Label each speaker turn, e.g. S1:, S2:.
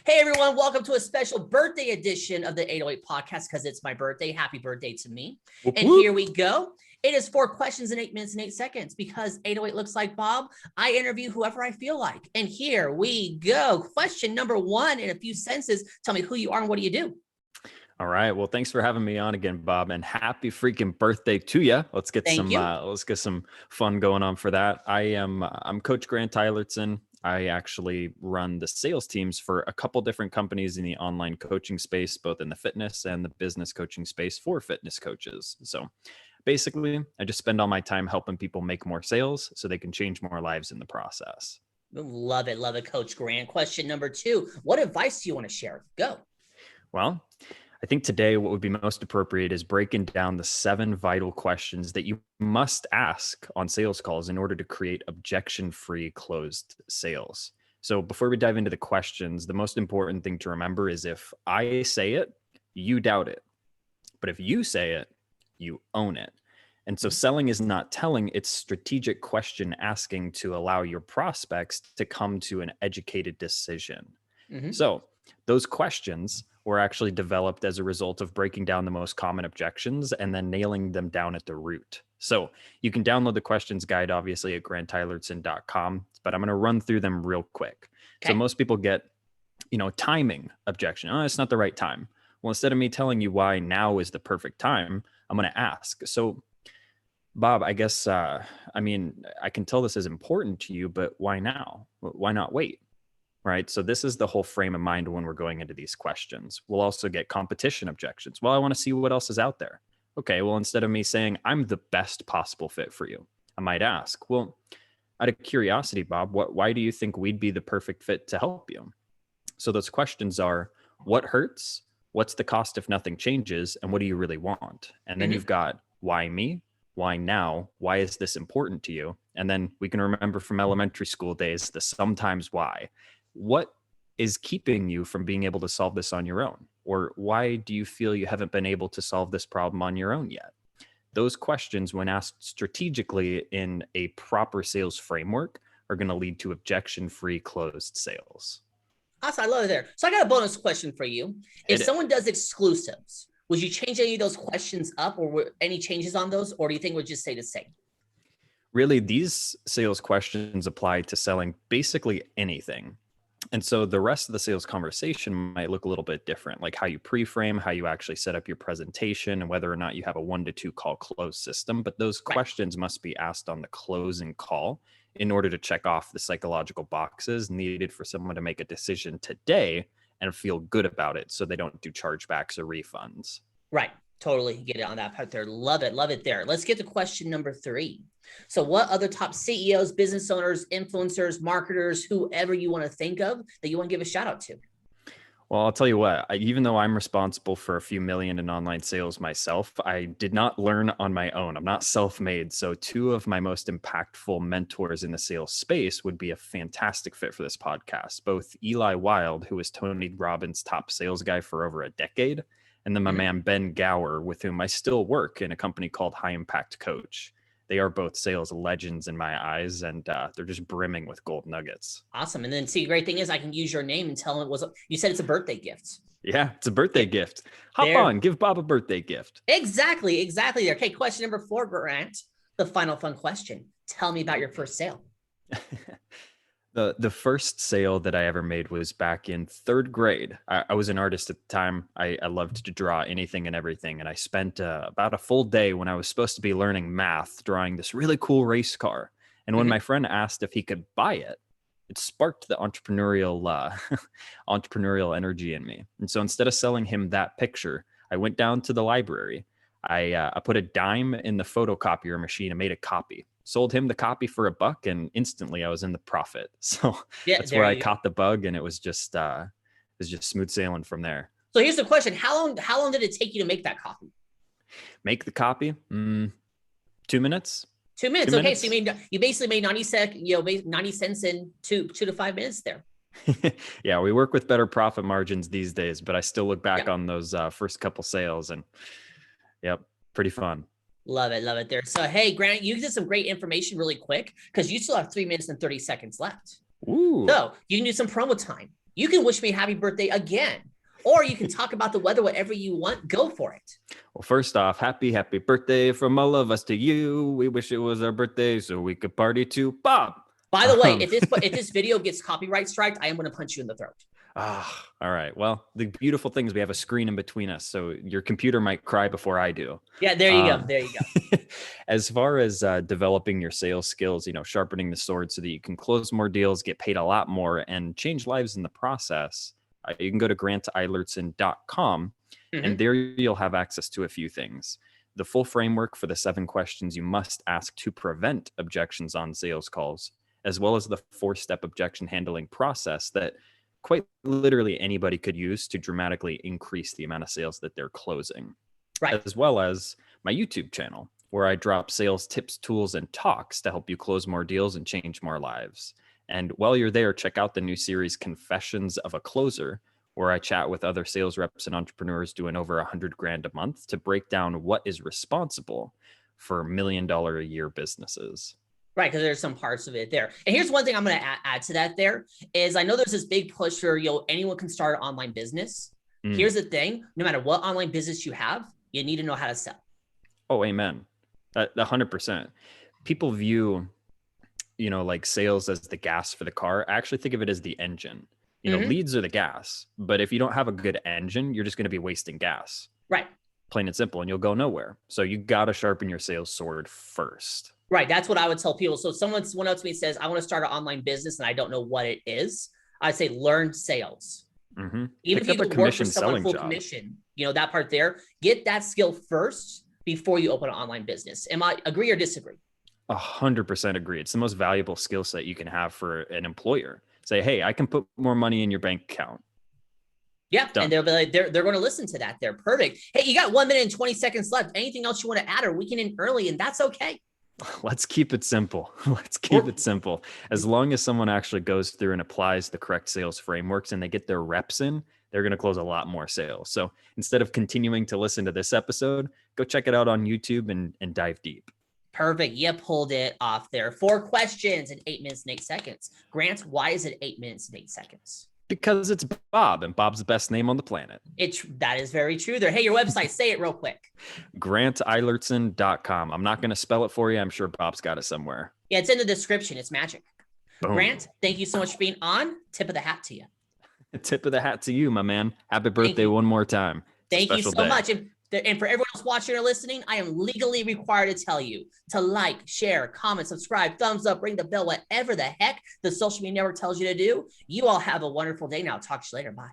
S1: Hey everyone, welcome to a special birthday edition of the 808 podcast because it's my birthday. Happy birthday to me. And here we go. It is 4 questions in 8 minutes and 8 seconds because 808 looks like Bob. I interview whoever I feel like. And here we go. Question number 1 in a few sentences. Tell me who you are and what do you do?
S2: All right. Well, thanks for having me on again, Bob, and happy freaking birthday to you. Let's get some fun going on for that. I'm Coach Grant Eilertson. I actually run the sales teams for a couple different companies in the online coaching space, both in the fitness and the business coaching space for fitness coaches. So basically, I just spend all my time helping people make more sales so they can change more lives in the process.
S1: Love it, Coach Grant. Question number 2. What advice do you want to share? Go.
S2: Well, I think today what would be most appropriate is breaking down the 7 vital questions that you must ask on sales calls in order to create objection-free closed sales. So before we dive into the questions, the most important thing to remember is if I say it, you doubt it. But if you say it, you own it. And so selling is not telling, it's strategic question asking to allow your prospects to come to an educated decision. So those questions were actually developed as a result of breaking down the most common objections and then nailing them down at the root. So you can download the questions guide, obviously, at granteilertson.com, but I'm going to run through them real quick. Okay. So most people get, timing objection. Oh, it's not the right time. Well, instead of me telling you why now is the perfect time, I'm going to ask. So Bob, I guess, I can tell this is important to you, but why now? Why not wait? Right. So this is the whole frame of mind when we're going into these questions. We'll also get competition objections. Well, I want to see what else is out there. Okay, well, instead of me saying I'm the best possible fit for you, I might ask, well, out of curiosity, Bob, why do you think we'd be the perfect fit to help you? So those questions are, what hurts? What's the cost if nothing changes? And what do you really want? And then you've got why me? Why now? Why is this important to you? And then we can remember from elementary school days, the sometimes why. What is keeping you from being able to solve this on your own? Or why do you feel you haven't been able to solve this problem on your own yet? Those questions, when asked strategically in a proper sales framework, are going to lead to objection-free closed sales.
S1: Awesome. I love it there. So I got a bonus question for you. If someone does exclusives, would you change any of those questions up or were any changes on those? Or do you think we'll just stay the same?
S2: Really, these sales questions apply to selling basically anything. And so the rest of the sales conversation might look a little bit different, like how you pre-frame, how you actually set up your presentation, and whether or not you have a 1-to-2 call close system. But those questions must be asked on the closing call in order to check off the psychological boxes needed for someone to make a decision today and feel good about it so they don't do chargebacks or refunds.
S1: Right. Totally get it on that part there. Love it. Love it there. Let's get to question number 3. So what other top CEOs, business owners, influencers, marketers, whoever you want to think of that you want to give a shout out to?
S2: Well, I'll tell you what, even though I'm responsible for a few million in online sales myself, I did not learn on my own. I'm not self-made. So 2 of my most impactful mentors in the sales space would be a fantastic fit for this podcast. Both Eli Wild, who was Tony Robbins' top sales guy for over a decade, and then my man, Ben Gower, with whom I still work in a company called High Impact Coach. They are both sales legends in my eyes, and they're just brimming with gold nuggets.
S1: Awesome. And then see, the great thing is I can use your name and tell them you said it's a birthday gift.
S2: Yeah, it's a birthday gift. Hop on, give Bob a birthday gift.
S1: Exactly there. Okay, question number 4, Grant, the final fun question. Tell me about your first sale.
S2: The first sale that I ever made was back in 3rd grade. I was an artist at the time. I loved to draw anything and everything. And I spent about a full day when I was supposed to be learning math, drawing this really cool race car. And when my friend asked if he could buy it, it sparked the entrepreneurial energy in me. And so instead of selling him that picture, I went down to the library. I put a dime in the photocopier machine and made a copy. Sold him the copy for $1 and instantly I was in the profit. So that's where I caught the bug, and it was just smooth sailing from there.
S1: So here's the question. How long did it take you to make that copy?
S2: Make the copy? 2 minutes.
S1: 2 minutes. Okay. So you basically made 90 cents in 2 to 5 minutes there.
S2: Yeah. We work with better profit margins these days, but I still look back on those first couple sales and pretty fun.
S1: Love it there. So, hey, Grant, you did some great information really quick because you still have 3 minutes and 30 seconds left.
S2: Ooh.
S1: So you can do some promo time. You can wish me happy birthday again, or you can talk about the weather, whatever you want. Go for it.
S2: Well, first off, happy birthday from all of us to you. We wish it was our birthday so we could party too, Bob.
S1: By the way, if this video gets copyright striked, I am going to punch you in the throat.
S2: All right. Well, the beautiful thing is we have a screen in between us, so your computer might cry before I do.
S1: Yeah, there you go. There you go.
S2: As far as developing your sales skills, sharpening the sword so that you can close more deals, get paid a lot more, and change lives in the process, you can go to granteilertson.com, and there you'll have access to a few things. The full framework for the 7 questions you must ask to prevent objections on sales calls, as well as the 4-step objection handling process that quite literally anybody could use to dramatically increase the amount of sales that they're closing.
S1: Right.
S2: As well as my YouTube channel, where I drop sales tips, tools, and talks to help you close more deals and change more lives. And while you're there, check out the new series Confessions of a Closer, where I chat with other sales reps and entrepreneurs doing over $100,000 a month to break down what is responsible for $1 million a year businesses.
S1: Right, because there's some parts of it there. And here's one thing I'm going to add to that there is I know there's this big push where anyone can start an online business. Here's the thing. No matter what online business you have, you need to know how to sell.
S2: Oh, amen. 100%. People view, like sales as the gas for the car. I actually think of it as the engine. Leads are the gas. But if you don't have a good engine, you're just going to be wasting gas.
S1: Right.
S2: Plain and simple. And you'll go nowhere. So you got to sharpen your sales sword first.
S1: Right. That's what I would tell people. So someone else to me says, I want to start an online business and I don't know what it is. I'd say learn sales. Even
S2: Pick
S1: if you
S2: up a
S1: work for
S2: commission
S1: someone
S2: selling
S1: full
S2: job.
S1: commission, that part there, get that skill first before you open an online business. Am I agree or disagree?
S2: 100% agree. It's the most valuable skill set you can have for an employer. Say, hey, I can put more money in your bank account.
S1: Yeah,
S2: Done.
S1: and they'll be like, they're going to listen to that. They're perfect. Hey, you got 1 minute and 20 seconds left. Anything else you want to add, or we can end early, and that's okay.
S2: Let's keep it simple. It simple. As long as someone actually goes through and applies the correct sales frameworks and they get their reps in, they're going to close a lot more sales. So instead of continuing to listen to this episode, go check it out on YouTube and dive deep.
S1: Perfect. You pulled it off there. 4 questions in 8 minutes and 8 seconds. Grant, why is it 8 minutes and 8 seconds?
S2: Because it's Bob, and Bob's the best name on the planet.
S1: That is very true there. Hey, your website, say it real quick.
S2: GrantEilertson.com. I'm not going to spell it for you. I'm sure Bob's got it somewhere.
S1: Yeah, it's in the description. It's magic.
S2: Boom.
S1: Grant, thank you so much for being on. Tip of the hat to you.
S2: Tip of the hat to you, my man. Happy birthday one more time.
S1: Thank you so much. And for everyone else watching or listening, I am legally required to tell you to like, share, comment, subscribe, thumbs up, ring the bell, whatever the heck the social media network tells you to do. You all have a wonderful day now. Talk to you later. Bye.